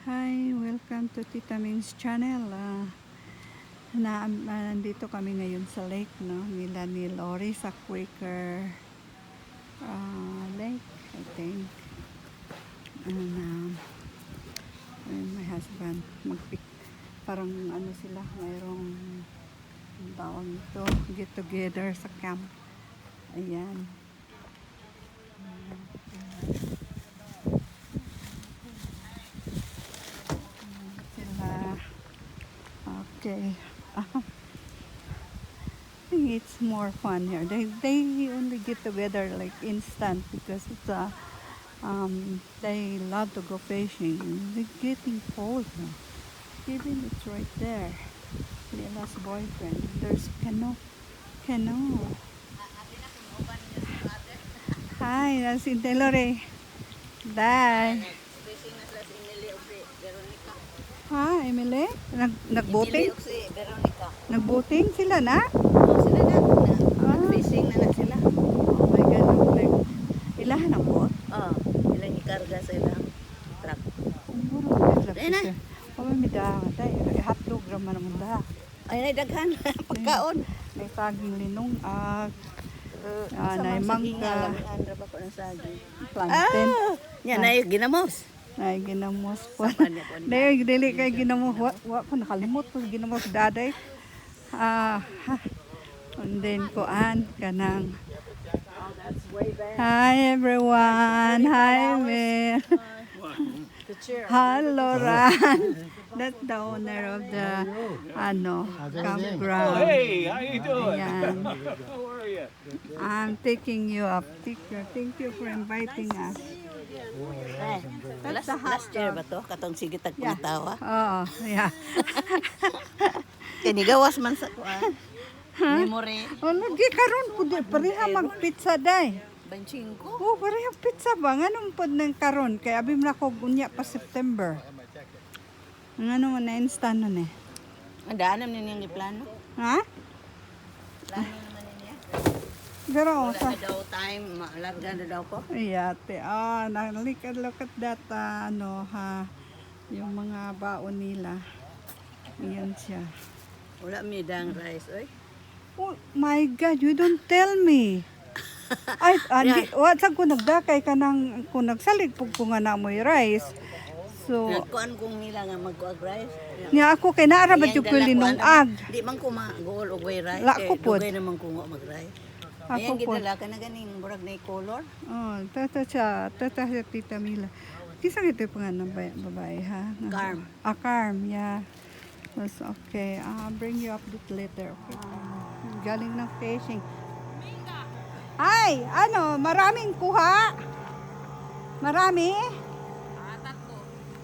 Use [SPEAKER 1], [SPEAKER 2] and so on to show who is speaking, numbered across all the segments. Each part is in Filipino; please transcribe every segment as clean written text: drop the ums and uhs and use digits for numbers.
[SPEAKER 1] Hi, welcome to Tita Ming's channel. Nandito kami ngayon sa lake, no? Nila ni Lori sa Quaker Lake, I think. And my husband parang ano sila, mayroong tawag ito, get together sa camp. Ayan. Sila. Okay. I think it's more fun here. They only get together like instant because it's they love to go fishing. They're getting cold now. Even it's right there. Lila's boyfriend. There's canoe. Hi, that's si Delore. Dai. Hi, Emily. Nagboting? Nagboting sila na?
[SPEAKER 2] Sila na. Nag-fishing na sila.
[SPEAKER 1] Oh my God. Ilahan ang boat?
[SPEAKER 2] Ilang ikarga sa ilang truck.
[SPEAKER 1] Ayun na. May dahan. Hotdog raman naman da.
[SPEAKER 2] Ay, daghan. Pagkaon.
[SPEAKER 1] May saging linong. Nay
[SPEAKER 2] mangga.
[SPEAKER 1] mangga.
[SPEAKER 2] Andra ba ko ng saging?
[SPEAKER 1] Plantain.
[SPEAKER 2] Yan na yung ginamos.
[SPEAKER 1] Ay, ginamos po. Dahil dili kay ginamos. Wa ko nakalimot po ginamos daday. And then kuan kanang. Hi everyone. Hi Mel. Hello Ran. That's the owner of the campground.
[SPEAKER 3] Hey, how you doing?
[SPEAKER 1] Ayan.
[SPEAKER 3] How are you?
[SPEAKER 1] I'm taking you up picture. Thank you for inviting us. That's the hot
[SPEAKER 2] Last year ba to? Katong sige tagpangitawa.
[SPEAKER 1] Oo, yeah.
[SPEAKER 2] Kanigawas man sa kuan. Memory.
[SPEAKER 1] Oh, lagi karon po di pareha magpizza day.
[SPEAKER 2] 25.
[SPEAKER 1] Oh, pareha pizza ba? Nganong pod ng karon kay abi man ako unya pa September. Ngano man na instant na ni.
[SPEAKER 2] Ang daanan ninyo ni plano.
[SPEAKER 1] Ha?
[SPEAKER 2] Plano naman niya.
[SPEAKER 1] Pero
[SPEAKER 2] Wala
[SPEAKER 1] sa
[SPEAKER 2] na daw time. Malarga na daw ko.
[SPEAKER 1] Iyate. Look at that yung mga baon nila. Ayan siya.
[SPEAKER 2] Wala may dang rice, oy.
[SPEAKER 1] Oh my God, you don't tell me. Ay, andi, what sa ko nagdakay ka nang kung nagsalig pug ko nga na mo'y rice. So,
[SPEAKER 2] Nagkuan kong nila nga magkuag rice.
[SPEAKER 1] niya ako kay naara ba jud ko linong ag.
[SPEAKER 2] Di man ko ma-goal og way rice.
[SPEAKER 1] La ko pod.
[SPEAKER 2] Dugay naman ko nga mag-rice.
[SPEAKER 1] Ako
[SPEAKER 2] Ayan
[SPEAKER 1] pod.
[SPEAKER 2] gidala ka na ganing murag na color.
[SPEAKER 1] Oh, tata siya Tita Mila. Kisa ito pa nga ng babae ha?
[SPEAKER 2] Carm.
[SPEAKER 1] Carm, yeah. That's okay. I'll bring you up this later. Okay. Galing ng fishing. Ay, maraming kuha? Marami?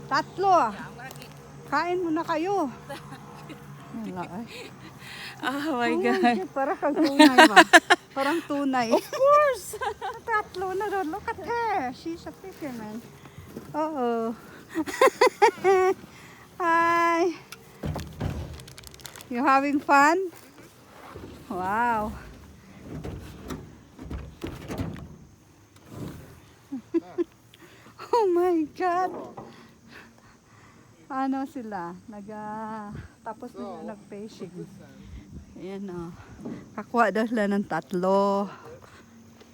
[SPEAKER 1] Tatlo. Kain muna kayo. Wala ay.
[SPEAKER 2] Oh my
[SPEAKER 1] Parang kang tunay ba? Parang tunay. Of course. Tatlo na doon. Look at her. She's a fisherman. Uh-oh. Hi. You having fun? Wow. Oh my God. Ano sila? Tapos nila nag-fishing. Ayan o. Kakuha daw sila ng tatlo.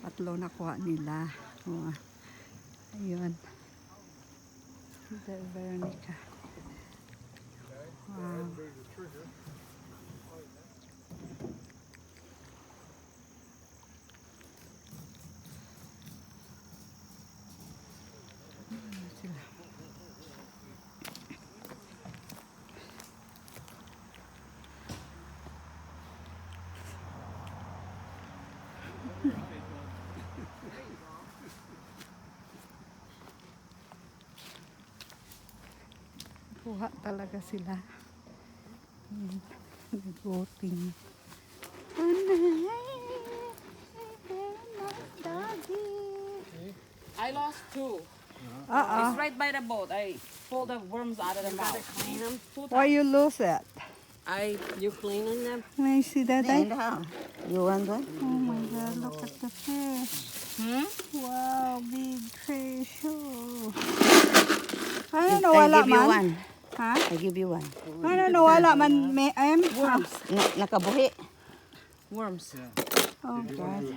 [SPEAKER 1] Tatlo nakuha nila. Oh. Ayun. Veronica. Wow. Kuha talaga sila. Nag-voting.
[SPEAKER 4] I lost two.
[SPEAKER 1] Uh-oh.
[SPEAKER 4] It's right by the boat. I pulled the worms out of the mouth.
[SPEAKER 2] Clean them.
[SPEAKER 1] Why you lose it?
[SPEAKER 4] You cleaning them?
[SPEAKER 1] May I see that?
[SPEAKER 2] In the house. You want one?
[SPEAKER 1] Oh my God, look at the fish.
[SPEAKER 4] Hmm?
[SPEAKER 1] Wow, big fish. Oh. Ano,
[SPEAKER 2] I
[SPEAKER 1] nawala
[SPEAKER 2] give you
[SPEAKER 1] man?
[SPEAKER 2] one.
[SPEAKER 1] Ha?
[SPEAKER 2] I give you one.
[SPEAKER 1] Ano, nawala man?
[SPEAKER 4] Worms.
[SPEAKER 2] Nakabuhi.
[SPEAKER 4] Worms.
[SPEAKER 1] Oh, God.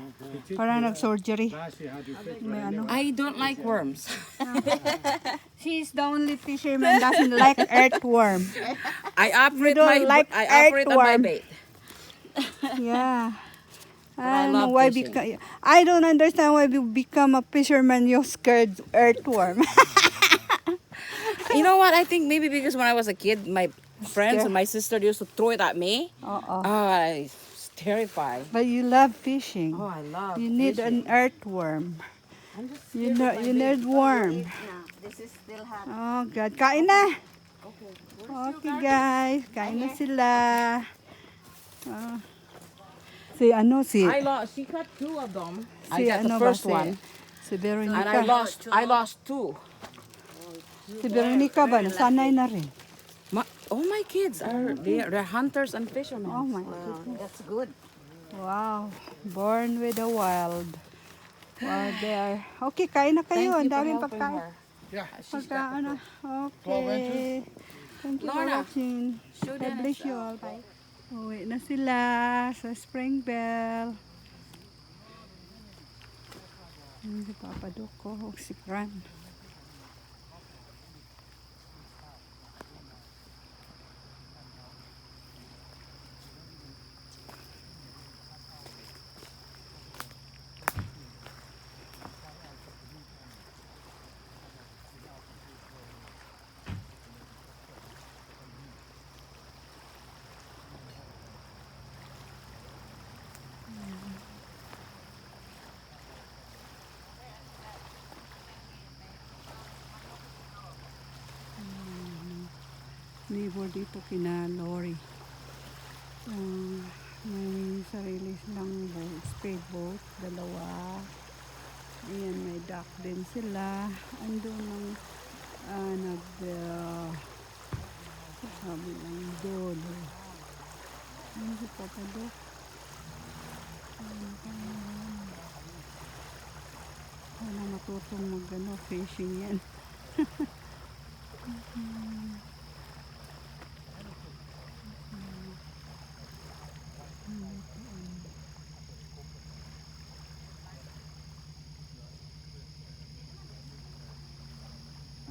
[SPEAKER 1] Parang nag-surgery. May ano.
[SPEAKER 4] I don't like worms.
[SPEAKER 1] She's the only fisherman doesn't like earthworm.
[SPEAKER 4] I operate
[SPEAKER 1] don't
[SPEAKER 4] my
[SPEAKER 1] like
[SPEAKER 4] I operate on my
[SPEAKER 1] earthworm.
[SPEAKER 4] bait.
[SPEAKER 1] Yeah.
[SPEAKER 4] I
[SPEAKER 1] I don't know
[SPEAKER 4] love
[SPEAKER 1] why
[SPEAKER 4] fishing.
[SPEAKER 1] I don't understand why you become a fisherman. You're scared earthworm.
[SPEAKER 4] You know what? I think maybe because when I was a kid, my friends
[SPEAKER 1] Scare.
[SPEAKER 4] and my sister used to throw it at me.
[SPEAKER 1] Oo.
[SPEAKER 4] I was terrified.
[SPEAKER 1] But you love fishing.
[SPEAKER 4] Oh, I love
[SPEAKER 1] You need
[SPEAKER 4] fishing.
[SPEAKER 1] an earthworm.
[SPEAKER 4] I'm just
[SPEAKER 1] You know, you need worm.
[SPEAKER 2] This is still hot.
[SPEAKER 1] Oh God, kain na. Okay guys, kain na sila. Ah. Si ano si
[SPEAKER 4] I lost. She cut two of them. I
[SPEAKER 1] si
[SPEAKER 4] got
[SPEAKER 1] ano
[SPEAKER 4] the
[SPEAKER 1] ba
[SPEAKER 4] first
[SPEAKER 1] si
[SPEAKER 4] one,
[SPEAKER 1] si
[SPEAKER 4] and
[SPEAKER 1] Veronica.
[SPEAKER 4] I lost two.
[SPEAKER 1] Si Veronica ba nasanay na rin?
[SPEAKER 4] All my kids are they're hunters and fishermen.
[SPEAKER 1] Oh my
[SPEAKER 2] Wow, that's good.
[SPEAKER 1] wow, born with the wild. Wow, there. Okay, kain na kayo. Ang daming pagkain. Pagka ano. Okay. Thank you for
[SPEAKER 4] Lorna.
[SPEAKER 1] watching. God bless you all. Bye. Uwi na sila sa Spring Bell. Si Papa Duko, si Fran. Neighbor dito kina Lori. May sarili silang boat, speedboat, dalawa. Ayan, may dock din sila. Andun ang sabi lang dolo. Ano si Papa Doc? Sana matutong fishing yan.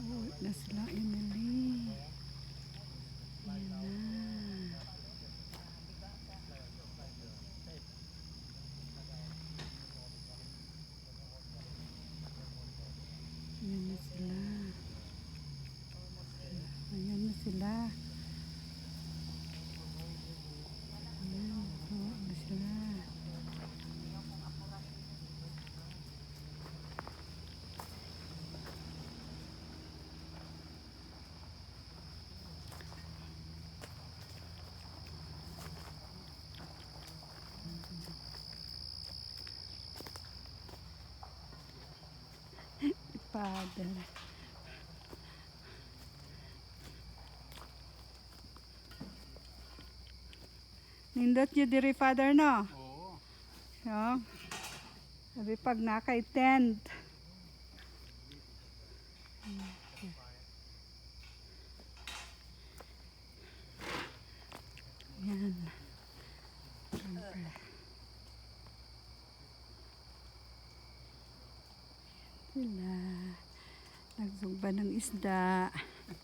[SPEAKER 1] Uwi na sila, Emily. Ayan na. Ayan na sila. Ayan na sila. Ayan, uwi na sila. Father. Nindot nyo diri, Father, no? Oo. So, sabi pag nakay tent. Yan. Siyempre. Sila. Nagsugba ng isda.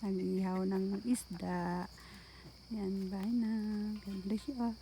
[SPEAKER 1] Nag-ihaw ng isda. Yan, bye na. God bless you all.